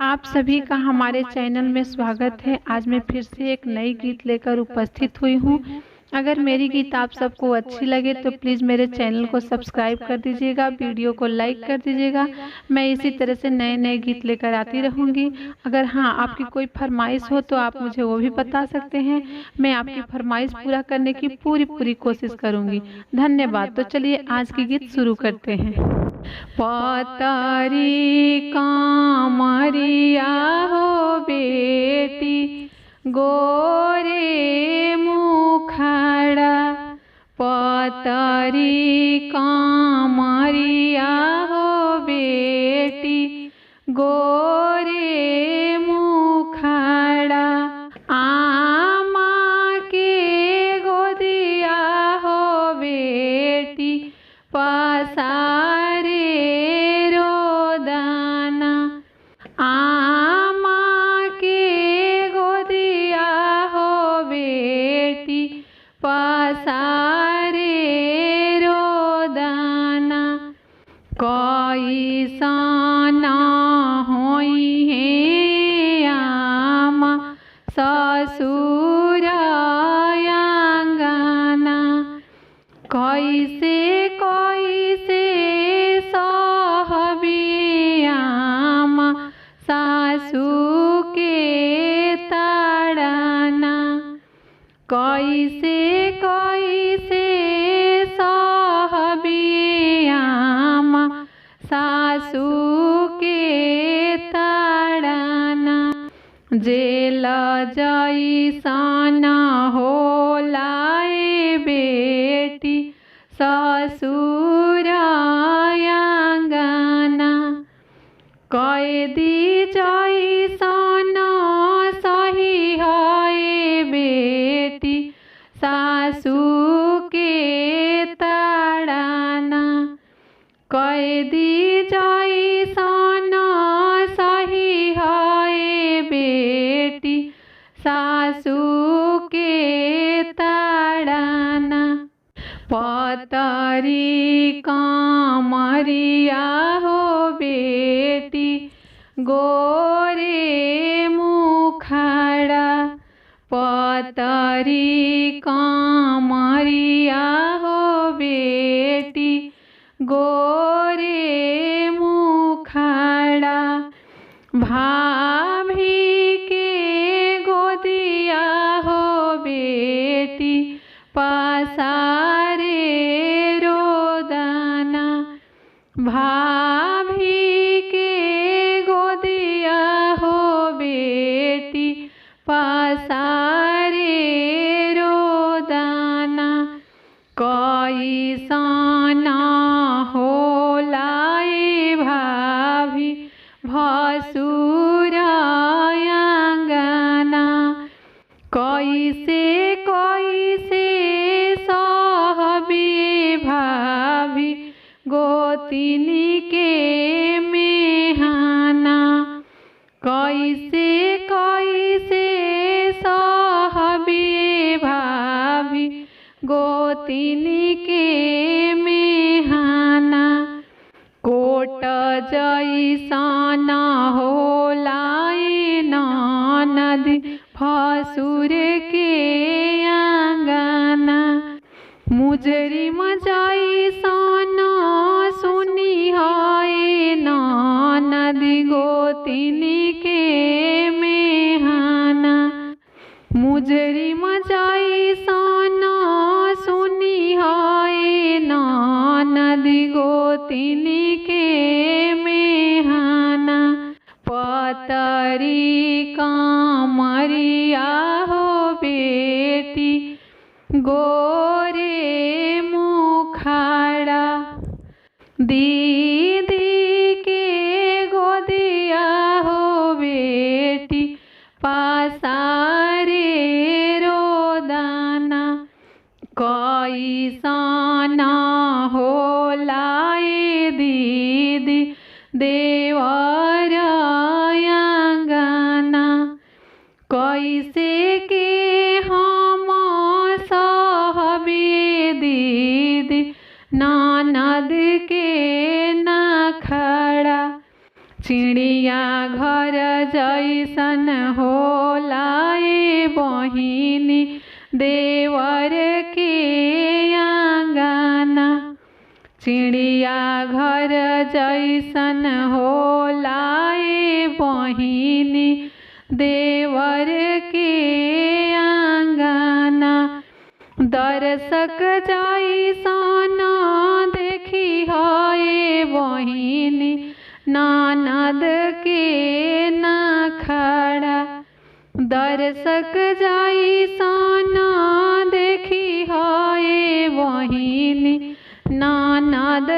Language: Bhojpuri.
आप सभी का हमारे चैनल में स्वागत है। आज मैं फिर से एक नई गीत लेकर उपस्थित हुई हूँ। अगर मेरी गीत आप सबको अच्छी लगे तो प्लीज़ मेरे चैनल को सब्सक्राइब कर दीजिएगा, वीडियो को लाइक कर दीजिएगा। मैं इसी तरह से नए नए गीत लेकर आती रहूँगी। अगर हाँ आपकी कोई फरमाइश हो तो आप मुझे वो भी बता सकते हैं। मैं आपकी फरमाइश पूरा करने की पूरी कोशिश करूँगी। धन्यवाद। तो चलिए आज की गीत शुरू करते हैं। पतरी कामरिया हो बेटी गोरे मुखड़ा, पतरी कामरिया हो बेटी गोरे मुखड़ा, आमा के गोदिया हो बेटी पसारे रोदाना, आमा के गोदिया हो बेटी पसारे रोदाना, कैसना होई है आमा ससुर आंगना, कैसे सहबी आमा सासू के ताड़ना, कैसे सहबी आमा सासू के ताड़ना, जेल जैसन होला ए बेटी ससुर आंगना, कैदी जैसन सही है बेटी सासू के ताड़ना, कैदी जैसन सही है बेटी सासू के ताड़ना, पतरी कामरिया हो बेटी गोरे मुखड़ा, पतरी कामरिया हो बेटी गोरे मुखड़ा, भाभी के गोदिया हो बेटी पसारे रोदाना, भाभी के गोदिया हो बेटी पसारे रोदाना, कैसना होला ए भाभी भसुर आंगना, कैसे सहबी भाभी गोतिनी के मेहाना, कैसे सहबी भाभी गोतिनी के मेहाना, कोट जैसन होला ए ननद भसुर के आंगना, मुजरिम जैसन सुनी है ननद गोतिनी के मेहाना, मुजरिम जैसन सुनी है ननद गोतिनी के मेहाना, पतरी कामरिया हो बेटी गोरे मुखड़ा, दीदी के गोदिया हो बेटी पसारे रोदाना, कैसना होला ए दीदी देवर आंगना, कैसे के हम सहबी दीदी ननद के घर जैसन होला ए बहिनी देवर के आंगना। चिड़िया घर जैसन होला ए बहिनी देवर के आंगना। दर्शक जैसन देखी है बहिनी ननद के नखरा। दर्शक जैसन देखी है बहिनी ननद